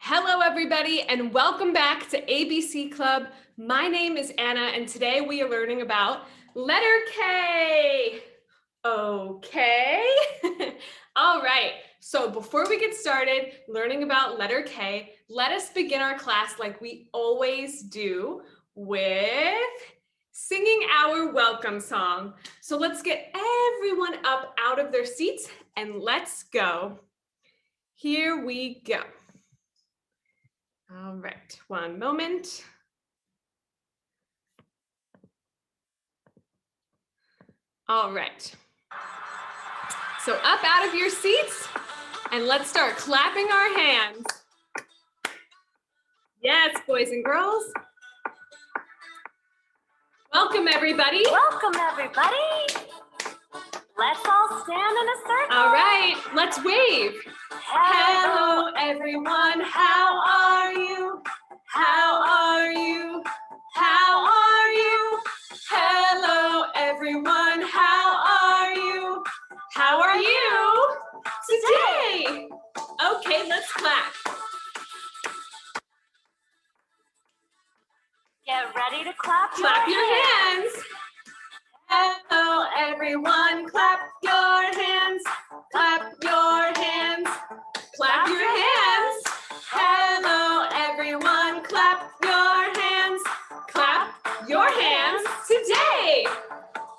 Hello, everybody, and welcome back to ABC Club. My name is Anna, and today we are learning about letter K. Okay. All right. So before we get started learning about letter K, let us begin our class like we always do with singing our welcome song. So let's get everyone up out of their seats and let's go. Here we go. All right, one moment. All right. So up out of your seats and let's start clapping our hands. Yes, boys and girls. Welcome, everybody. Welcome, everybody. Let's all stand in a circle. All right, let's wave. Hello, everyone. How are you? How are you? How are you? Hello, everyone. How are you? How are you today? Okay, let's clap. Get ready to clap Clap your hands. Hello, everyone. Clap your hands. Clap your hands. Clap your hands. Hello, everyone. Clap your hands. Clap your hands today.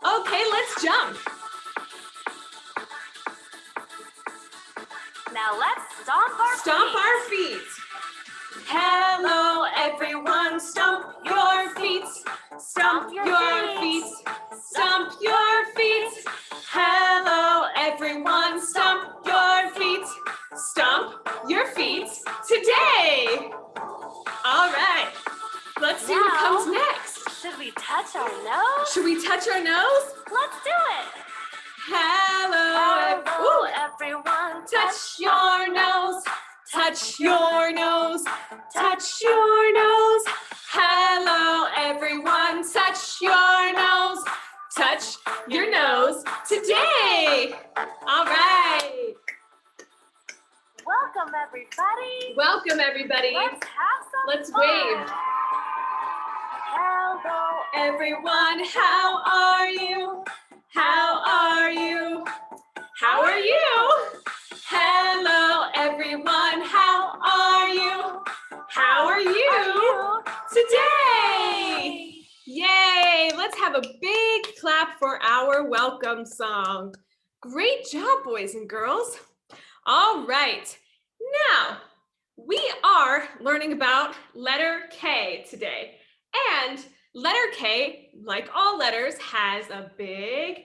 Okay, let's jump. Now let's stomp our Stomp feet. our feet. Hello, everyone. Stomp your feet. Stomp your feet. Stomp your feet. Hello, everyone. Stomp your feet. Stomp your feet today. All right. Let's see what comes next. Should we touch our nose? Should we touch our nose? Let's do it. Hello, Hello, ooh. everyone. Touch your nose. Touch your nose. Touch your nose. Hello, everyone. Touch your nose. Touch your nose today. All right. Welcome, everybody. Welcome, everybody. Let's have some Let's fun. wave. Hello, Everyone, how are you? How are you? How are you? Hello, everyone. How are you? How are you today? Yay! Let's have a big clap for our welcome song. Great job, boys and girls. All right. Now, we are learning about letter K today. And letter K, like all letters, has a big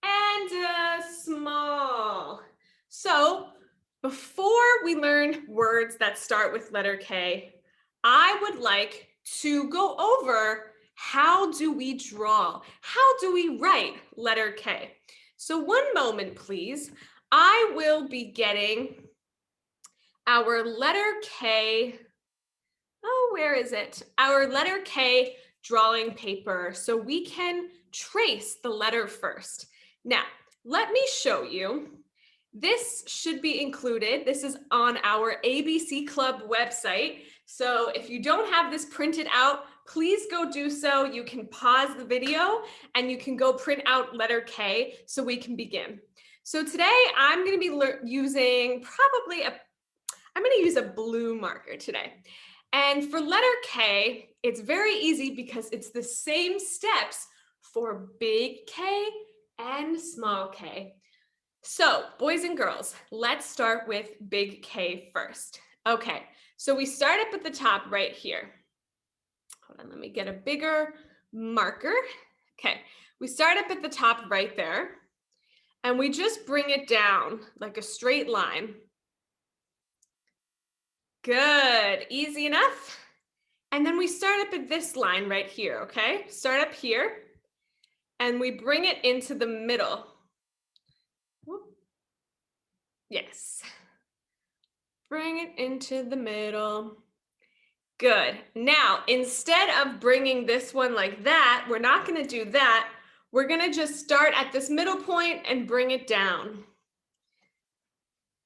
and a small. So before we learn words that start with letter K, I would like to go over how do we draw? How do we write letter K? So one moment, please. I will be getting our letter K. Oh, where is it? Our letter K drawing paper so we can trace the letter first. Now, let me show you. This should be included. This is on our ABC Club website. So if you don't have this printed out, please go do so. You can pause the video and you can go print out letter K so we can begin. So today I'm going to be using I'm going to use a blue marker today. And for letter K, it's very easy because it's the same steps for big K and small k. So boys and girls, let's start with big K first. Okay, so we start up at the top right here. Hold on, let me get a bigger marker. Okay, we start up at the top right there and we just bring it down like a straight line. Good, easy enough. And then we start up at this line right here, okay? Start up here and we bring it into the middle. Whoop. Yes. Bring it into the middle. Good. Now, instead of bringing this one like that, we're not going to do that. We're going to just start at this middle point and bring it down.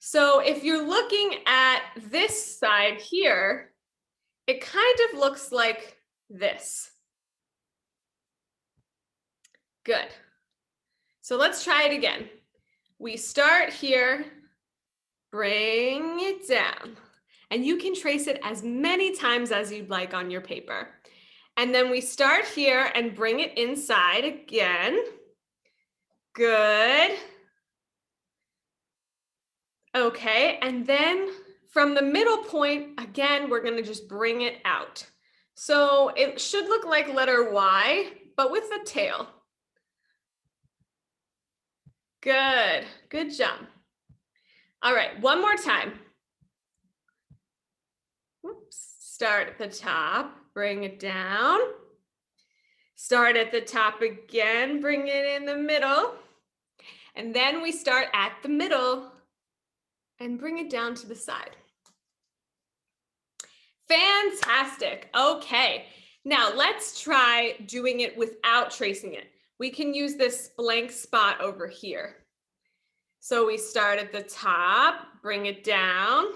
So if you're looking at this side here, it kind of looks like this. Good. So let's try it again. We start here, bring it down, and you can trace it as many times as you'd like on your paper. And then we start here and bring it inside again. Good. Okay, and then from the middle point, again, we're gonna just bring it out. So it should look like letter Y, but with a tail. Good, good job. All right, one more time. Oops. Start at the top, bring it down. Start at the top again, bring it in the middle. And then we start at the middle and bring it down to the side. Fantastic. Okay, now let's try doing it without tracing it. We can use this blank spot over here. So we start at the top, bring it down.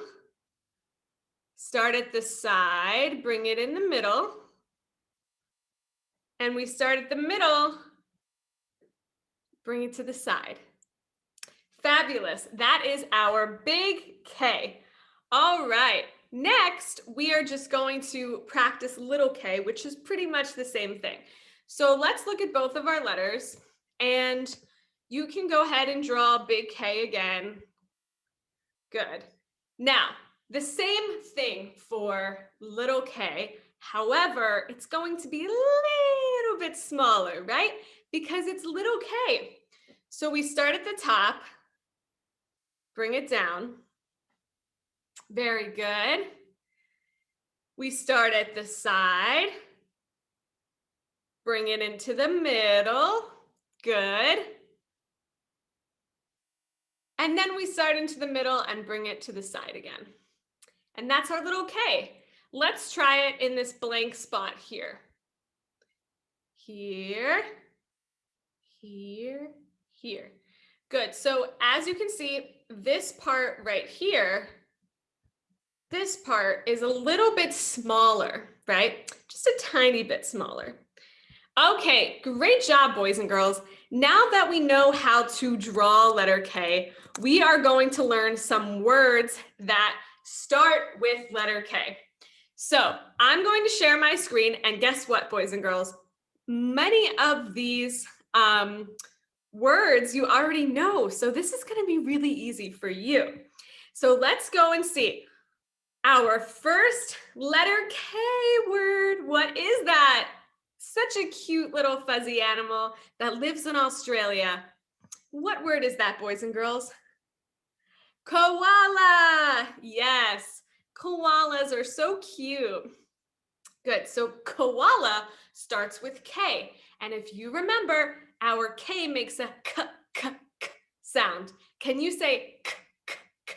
Start at the side, bring it in the middle. And we start at the middle, bring it to the side. Fabulous. That is our big K. All right. Next, we are just going to practice little k, which is pretty much the same thing. So let's look at both of our letters, and you can go ahead and draw big K again. Good. Now, the same thing for little k. However, it's going to be a little bit smaller, right? Because it's little k. So we start at the top, bring it down. Very good. We start at the side, bring it into the middle. Good. And then we start into the middle and bring it to the side again. And that's our little K. Let's try it in this blank spot here. Here, here, here. Good. So as you can see, this part right here, this part is a little bit smaller, right? Just a tiny bit smaller. Okay, great job, boys and girls. Now that we know how to draw letter K, we are going to learn some words that start with letter K. So I'm going to share my screen, and guess what, boys and girls? Many of these words you already know, so this is going to be really easy for you. So let's go and see. Our first letter K word, what is that? Such a cute little fuzzy animal that lives in Australia. What word is that, boys and girls? Koala. Yes, koalas are so cute. Good, so koala starts with K. And if you remember, our K makes a k, k, k sound. Can you say k, k, k?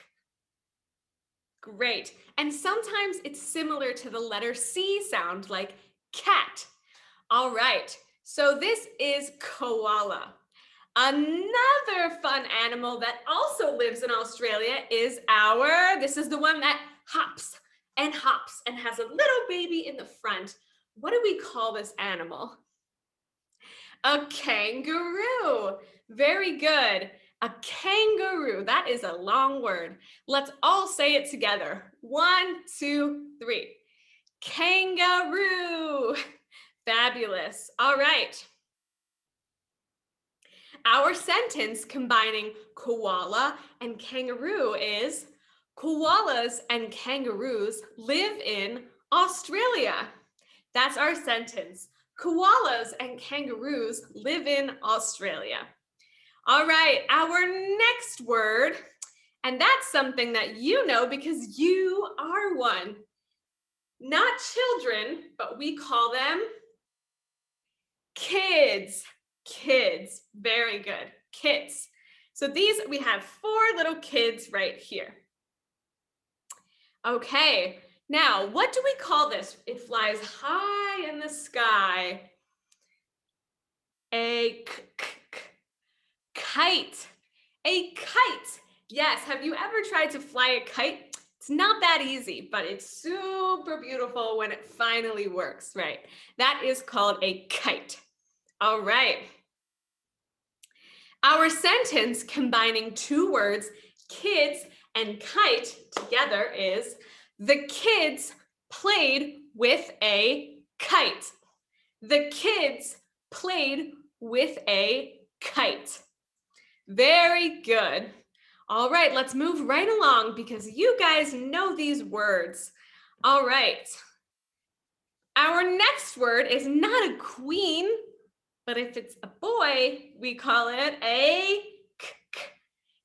Great. And sometimes it's similar to the letter C sound, like cat. All right, so this is koala. Another fun animal that also lives in Australia is this is the one that hops and has a little baby in the front. What do we call this animal? A kangaroo. Very good. A kangaroo. That is a long word. Let's all say it together. 1, 2, 3. Kangaroo. Fabulous. All right. Our sentence combining koala and kangaroo is, koalas and kangaroos live in Australia. That's our sentence. Koalas and kangaroos live in Australia. All right, our next word, and that's something that you know because you are one. Not children, but we call them kids. Kids, very good, kids. So we have 4 little kids right here. Okay, now what do we call this? It flies high in the sky. A kite, a kite. Yes, have you ever tried to fly a kite? It's not that easy, but it's super beautiful when it finally works, right? That is called a kite. All right. Our sentence combining two words, kids and kite, together is, the kids played with a kite. The kids played with a kite. Very good. All right, let's move right along because you guys know these words. All right. Our next word is not a queen, but if it's a boy, we call it a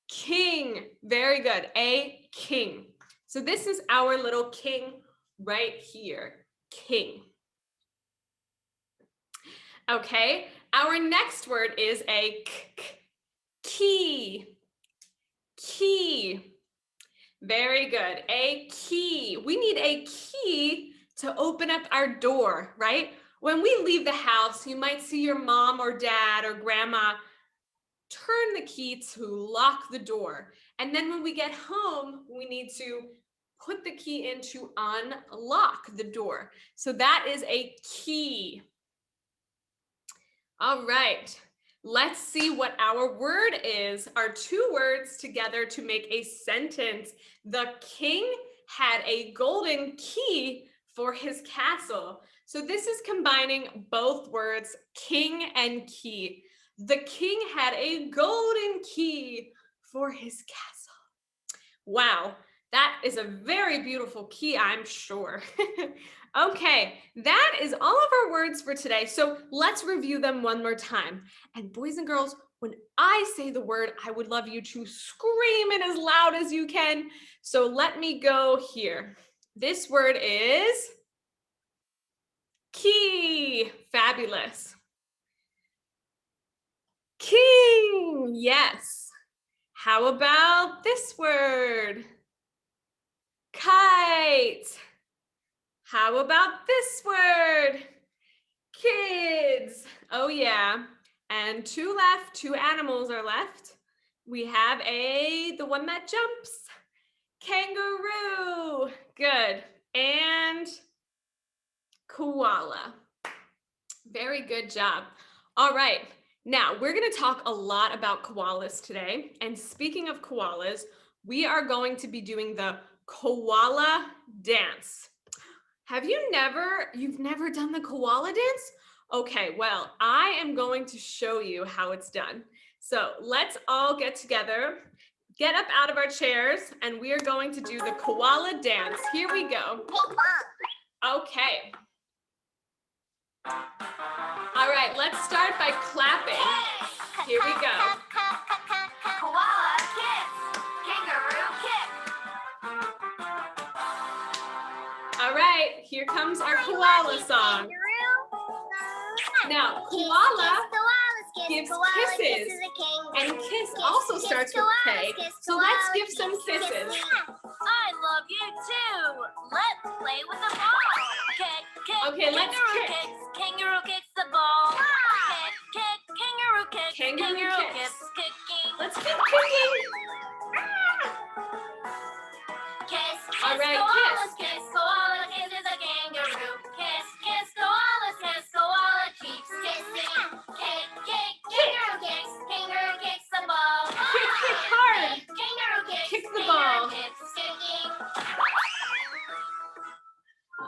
king. Very good. A king. So this is our little king right here. King. Okay. Our next word is a key. Key. Very good. A key. We need a key to open up our door, right? When we leave the house, you might see your mom or dad or grandma turn the key to lock the door. And then when we get home, we need to put the key in to unlock the door. So that is a key. All right. Let's see what our word is. Our two words together to make a sentence. The king had a golden key for his castle. So this is combining both words, king and key. The king had a golden key for his castle. Wow, that is a very beautiful key, I'm sure. Okay, that is all of our words for today. So let's review them one more time. And boys and girls, when I say the word, I would love you to scream it as loud as you can. So let me go here. This word is key. Fabulous. King. Yes. How about this word? Kite. How about this word? Kids. Oh yeah. And two left, two animals are left. We have the one that jumps. Kangaroo. Good. And koala. Very good job. All right. Now we're going to talk a lot about koalas today. And speaking of koalas, we are going to be doing the koala dance. You've never done the koala dance? Okay, well, I am going to show you how it's done. So let's all get together, get up out of our chairs, and we are going to do the koala dance. Here we go. Okay. All right, let's start by clapping. Here we go. Koala kiss. Kangaroo kick. All right, here comes our koala song. Now, koala gives kisses, and kiss also starts with K. So let's give some kisses. I love you too. Let's play with the ball. Kick, kick. Okay, let's kangaroo kick. kicks. Kangaroo kicks the ball. Kick, kick. Kangaroo kicks. Kangaroo kicks. kicks. Kicking. Let's keep kicking. Kiss, kiss. All right, koalas kiss. kiss. Koala kisses a kangaroo. Kiss, kiss. Koalas kiss. Koala keeps kissing. Kick, kick. Kangaroo kicks. Kangaroo kicks the ball. Kick, kick hard. Kangaroo kicks. Kick the Kangaroo ball. kicks kicking.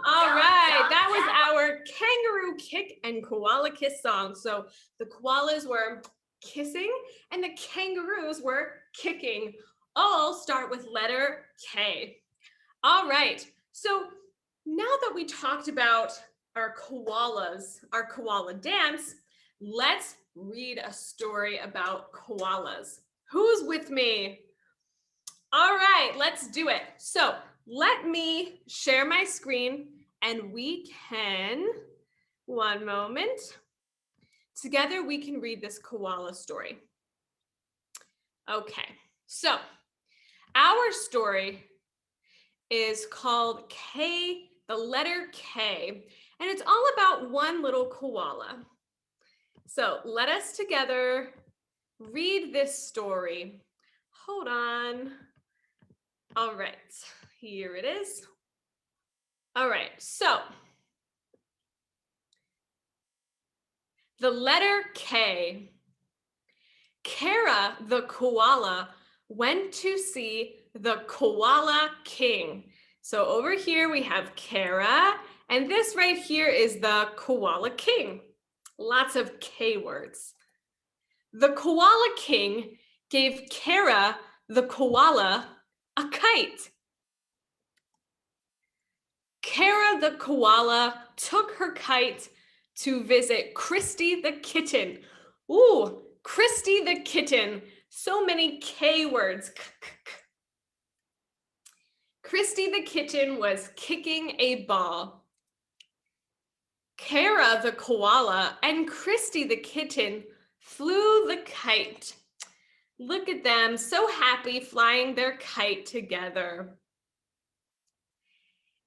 All right, that was our kangaroo kick and koala kiss song. So the koalas were kissing and the kangaroos were kicking. All start with letter K. All right, so now that we talked about our koalas, our koala dance, let's read a story about koalas. Who's with me? All right, let's do it. So let me share my screen and we can, one moment, together we can read this koala story. Okay, so our story is called K, the letter K, and it's all about one little koala. So let us together read this story. hold on. All right, here it is. All right, so the letter K. Kara the koala went to see the koala king. So over here we have Kara, and this right here is the koala king. Lots of K words. The koala king gave Kara the koala a kite. Kara the koala took her kite to visit Christy the kitten. Ooh, Christy the kitten. So many K words. Christy the kitten was kicking a ball. Kara the koala and Christy the kitten flew the kite. Look at them, so happy flying their kite together.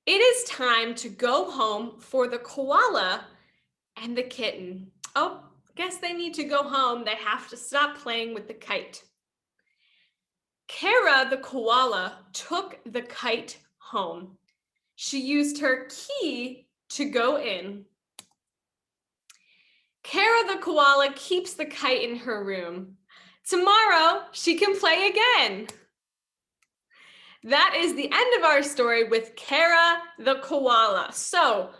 It is time to go home for the koala and the kitten. Oh, guess they need to go home. They have to stop playing with the kite. Kara the koala took the kite home. She used her key to go in. Kara the koala keeps the kite in her room. Tomorrow, she can play again. That is the end of our story with Kara the koala. So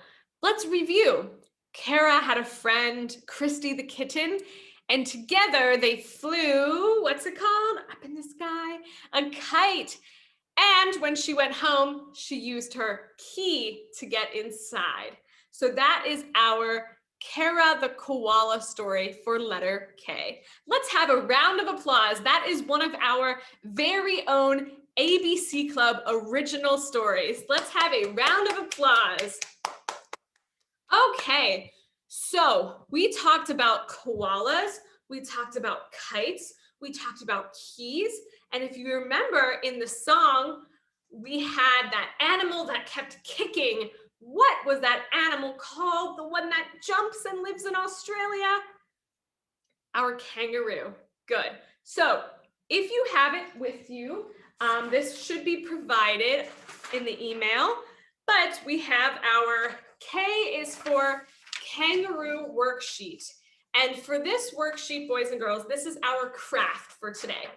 let's review. Kara had a friend, Christy the kitten, and together they flew, what's it called? Up in the sky, a kite. And when she went home, she used her key to get inside. So that is our Kara the koala story for letter K. Let's have a round of applause. That is one of our very own ABC Club original stories. Let's have a round of applause. Okay, so we talked about koalas, we talked about kites, we talked about keys, and if you remember in the song, we had that animal that kept kicking. What was that animal called? The one that jumps and lives in Australia? Our kangaroo. Good. So if you have it with you, this should be provided in the email, but we have our K is for kangaroo worksheet. And for this worksheet, boys and girls, this is our craft for today.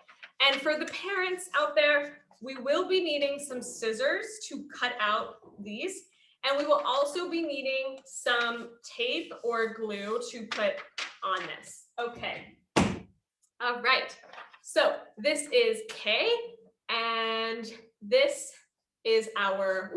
And for the parents out there, we will be needing some scissors to cut out these. And we will also be needing some tape or glue to put on this. Okay. All right. So this is K, and this is our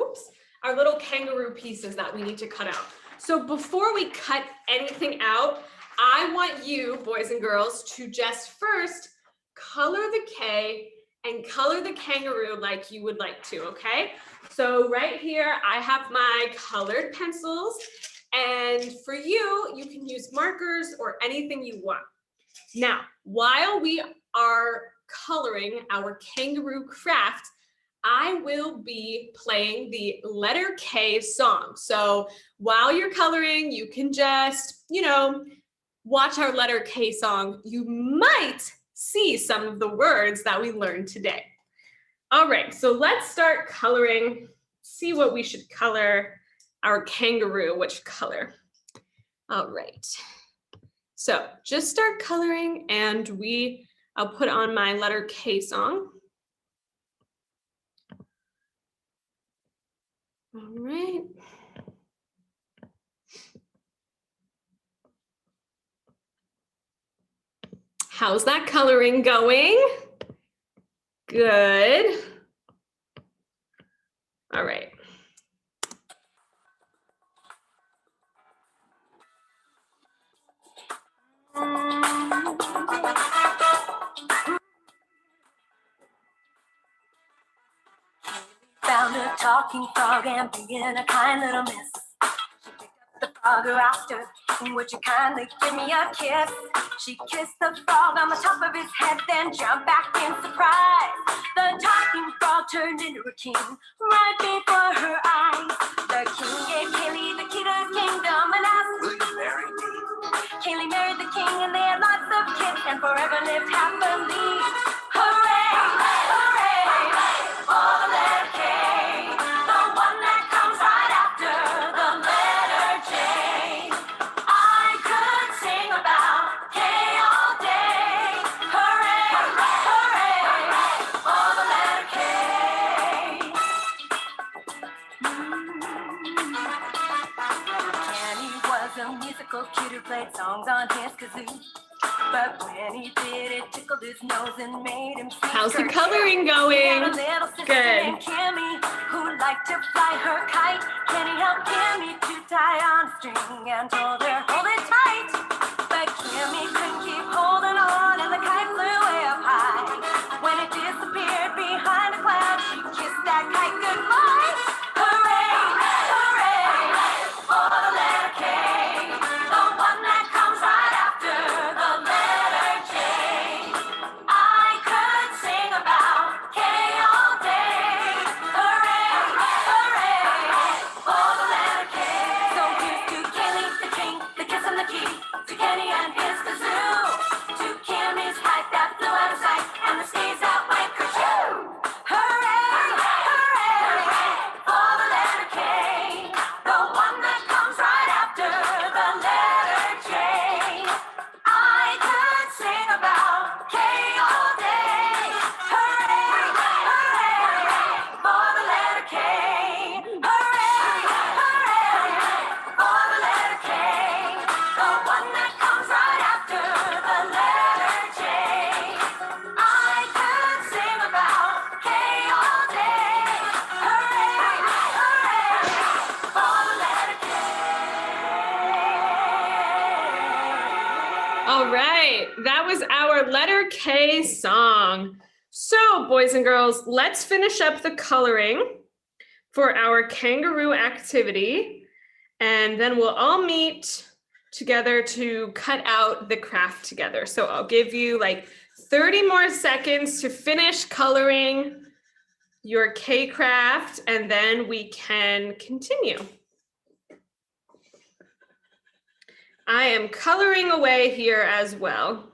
little kangaroo pieces that we need to cut out. So before we cut anything out, I want you, boys and girls, to just first color the K and color the kangaroo like you would like to, okay? So right here, I have my colored pencils, and for you, you can use markers or anything you want. Now, while we are coloring our kangaroo craft, I will be playing the letter K song. So while you're coloring, you can just, watch our letter K song. You might see some of the words that we learned today. All right, so let's start coloring. See what we should color our kangaroo, which color? All right. So just start coloring, and I'll put on my letter K song. All right. How's that coloring going? Good. All right. Found a talking frog and being a kind little miss. She picked up the frog who asked her, would you kindly give me a kiss? She kissed the frog on the top of his head, then jumped back in surprise. The talking frog turned into a king right before her eyes. The king gave Kaylee the key to his kingdom and asked, will you marry me? Kaylee married the king and they had lots of kids and forever lived happily. Hooray! Uncle Cute who played songs on his kazoo. But when he did, it tickled his nose and made him sing. How's the coloring going? He had a little sister named Kimmy who liked to fly her kite. Kenny helped Kimmy to tie on a string and told her, hold it tight. But Kimmy couldn't keep holding on and the kite flew way up high. When it disappeared behind a cloud, she kissed that kite goodbye. Hooray, hooray, for the letter K, the one that comes right after the letter J. I could sing about K all day. Hooray, hooray, for the letter K. So here's to Kenny, the king, the kiss and the key, to Kenny and his kazoo, to Kimmy's kite that flew out of sight, and the sneeze that went kerchoo. Hooray, hooray, for the letter K, the one that comes right after the letter J. I could sing about K all day. Hooray, hooray, for the letter K. Hooray, hooray, for the letter K, the one that comes right after the letter J. I could sing about K all day. Hooray, hooray, for the letter K. All right, that was our letter K song. So boys and girls, let's finish up the coloring for our kangaroo activity, and then we'll all meet together to cut out the craft together. So I'll give you like 30 more seconds to finish coloring your K craft, and then we can continue. I am coloring away here as well.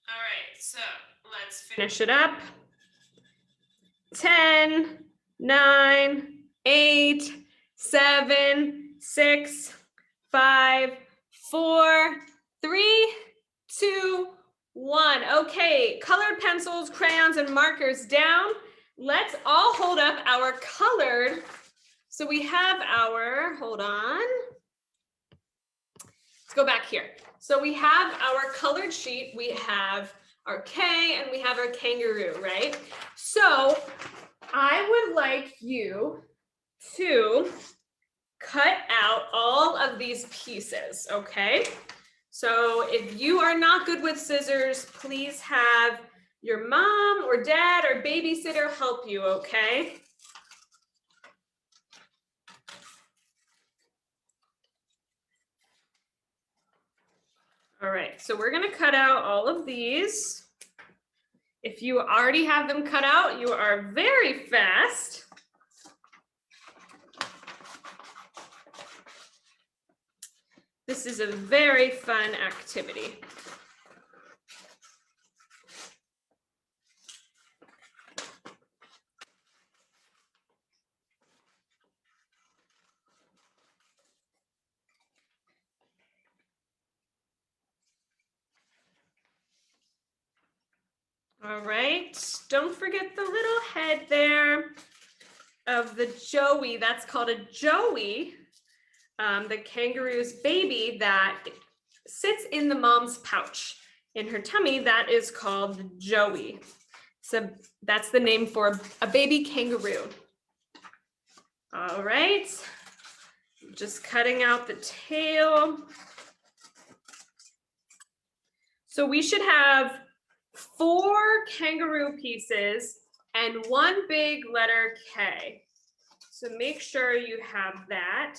All right, so let's finish it up. 10, 9, 8, 7, 6, 5, 4, 3, 2, 1. Okay, colored pencils, crayons, and markers down. Let's all hold up our colored. So we have our, hold on. Let's go back here. So we have our colored sheet. We have our K and we have our kangaroo, right? So I would like you to cut out all of these pieces, okay? So if you are not good with scissors, please have your mom or dad or babysitter help you, okay? All right, so we're gonna cut out all of these. If you already have them cut out, you are very fast. This is a very fun activity. All right, don't forget the little head there of the joey. That's called a joey, the kangaroo's baby that sits in the mom's pouch in her tummy. That is called the joey. So that's the name for a baby kangaroo. All right, just cutting out the tail. So we should have 4 kangaroo pieces and 1 big letter K. So make sure you have that.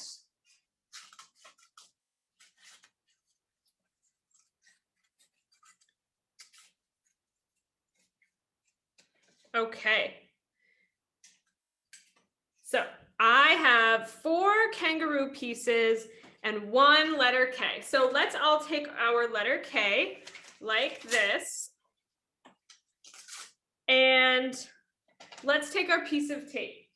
Okay. So I have 4 kangaroo pieces and 1 letter K. So let's all take our letter K like this. And let's take our piece of tape.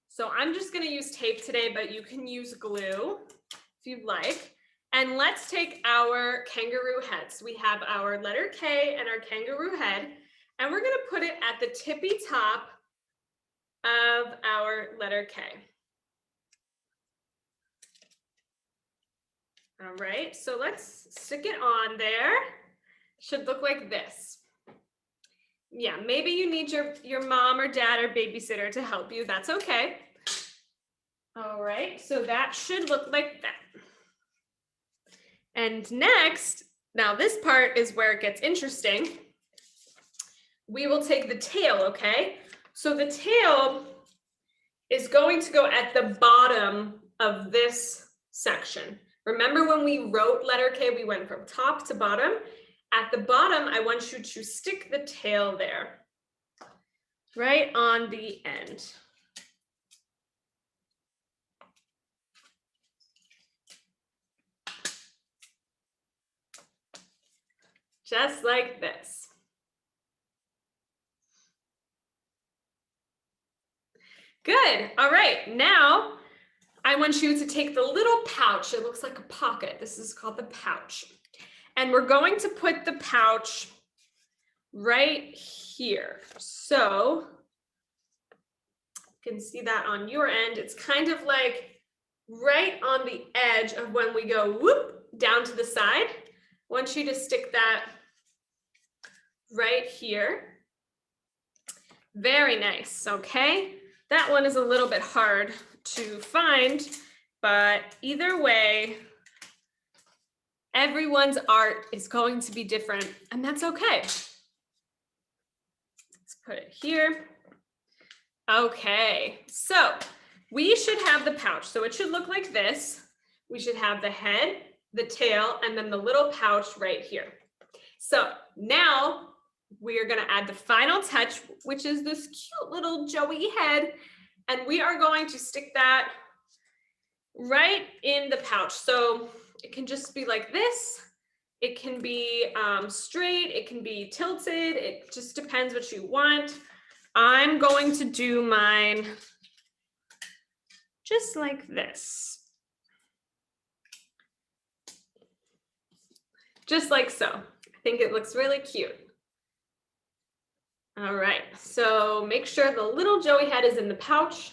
So I'm just going to use tape today, but you can use glue if you'd like. And let's take our kangaroo heads. We have our letter K and our kangaroo head, and we're going to put it at the tippy top of our letter K. All right, so let's stick it on there. Should look like this. Yeah, maybe you need your mom or dad or babysitter to help you. That's okay. All right, so that should look like that. And next, now this part is where it gets interesting. We will take the tail, okay? So the tail is going to go at the bottom of this section. Remember when we wrote letter K, we went from top to bottom? At the bottom, I want you to stick the tail there, right on the end. Just like this. Good. All right. Now I want you to take the little pouch. It looks like a pocket. This is called the pouch. And we're going to put the pouch right here. So you can see that on your end. It's kind of like right on the edge of when we go whoop down to the side. I want you to stick that right here. Very nice, okay? That one is a little bit hard to find, but either way, everyone's art is going to be different, and that's okay. Let's put it here. Okay, so we should have the pouch. So it should look like this. We should have the head, the tail, and then the little pouch right here. So now we are going to add the final touch, which is this cute little Joey head. And we are going to stick that right in the pouch. So it can just be like this. It can be straight. It can be tilted. It just depends what you want. I'm going to do mine just like this. Just like so. I think it looks really cute. All right, so make sure the little Joey head is in the pouch.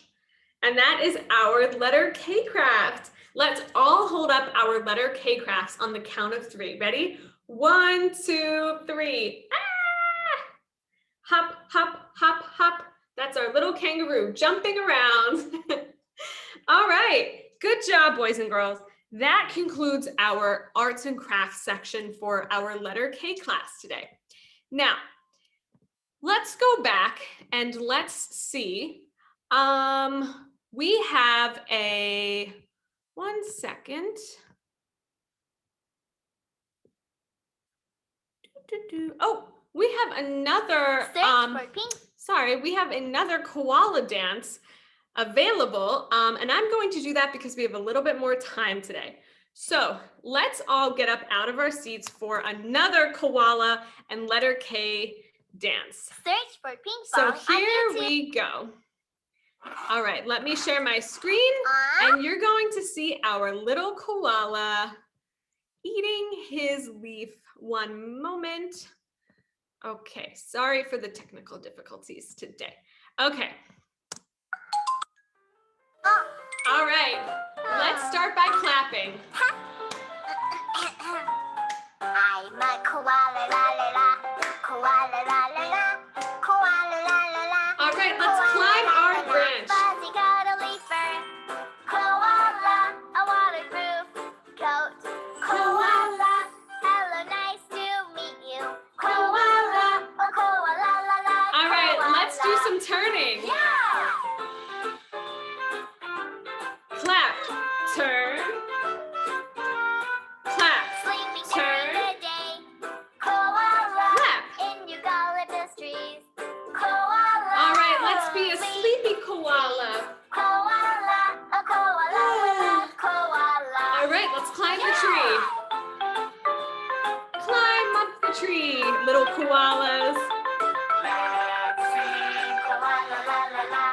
And that is our letter K craft. Let's all hold up our letter K crafts on the count of 3. Ready? 1, 2, 3. Ah! Hop, hop, hop, hop. That's our little kangaroo jumping around. All right, good job, boys and girls. That concludes our arts and crafts section for our letter K class today. Now, let's go back and let's see. We have a, 1 second. Oh, we have another, we have another koala dance available. And I'm going to do that because we have a little bit more time today. So let's all get up out of our seats for another koala and letter K dance. Search for ping pong. So here we go. All right, let me share my screen and you're going to see our little koala eating his leaf. One moment. Okay, sorry for the technical difficulties today. Okay. All right, let's start by clapping. I'm a koala la la la, koala la la la, koala la la la. All right, let's climb our branch. Fuzzy got a leafer, koala, a waterproof coat. Koala, hello, nice to meet you. Koala, oh koala la la. All right, let's do some turning. Yeah. Clap, turn, clap, Sleeping turn, during the day, koala, clap. in eucalyptus trees. Koala. All right, let's be a sleepy koala. Koala, a koala, koala. All right, let's climb the tree. Climb up the tree, little koalas. Let's sing koala la la la,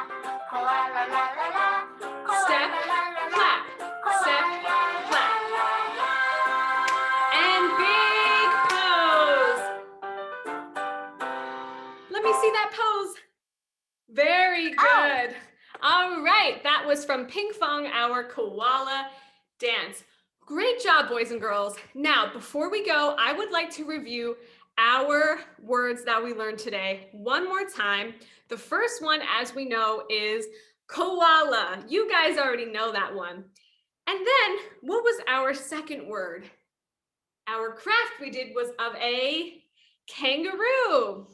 koala la la la, koala Step, la la la, clap, koala right, that was from Ping Fong, our koala dance. Great job, boys and girls. Now, before we go, I would like to review our words that we learned today one more time. The first one, as we know, is koala. You guys already know that one. And then, what was our second word? Our craft we did was of a kangaroo.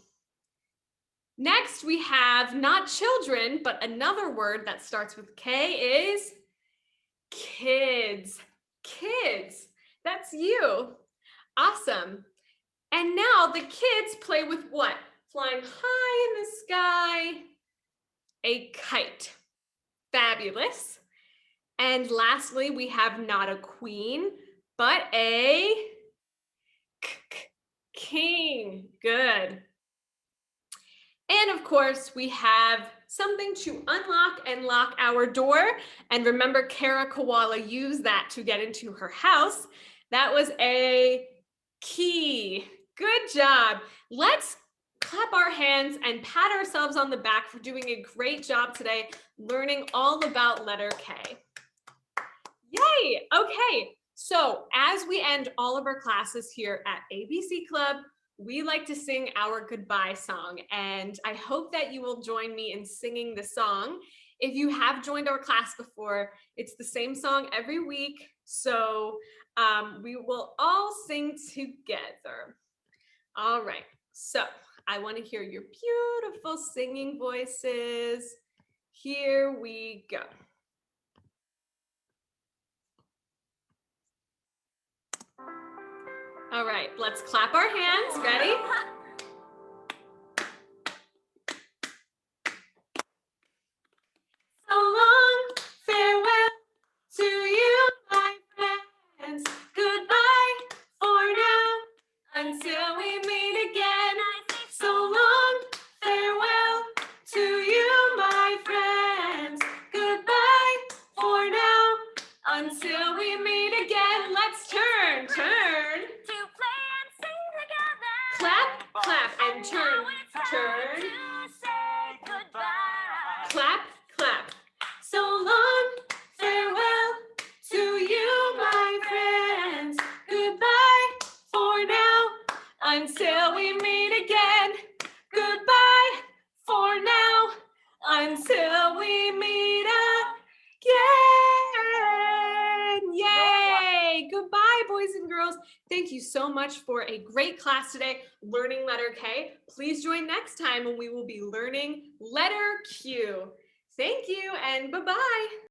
Next, we have not children, but another word that starts with K is kids. Kids. That's you. Awesome. And now the kids play with what? Flying high in the sky, a kite. Fabulous. And lastly, we have not a queen, but a king. Good. And of course, we have something to unlock and lock our door. And remember, Kara Koala used that to get into her house. That was a key. Good job. Let's clap our hands and pat ourselves on the back for doing a great job today, learning all about letter K. Yay! Okay, so as we end all of our classes here at ABC Club, we like to sing our goodbye song, and I hope that you will join me in singing the song. If you have joined our class before, it's the same song every week, so we will all sing together. All right, so I want to hear your beautiful singing voices. Here we go. All right, let's clap our hands. Ready? So long, farewell to you, my friends. Goodbye for now, until we meet again. So long, farewell to you, my friends. Goodbye for now, until we meet again. Let's turn. To play and sing together. Clap, clap, and turn. To say goodbye. Clap, clap. So long, farewell to you, my friends. Goodbye for now, until we meet again. Goodbye for now, until we meet again. Yay! Goodbye, boys and girls. Thank you so much for a great class today, learning letter K. Please join next time when we will be learning letter Q. Thank you and bye-bye.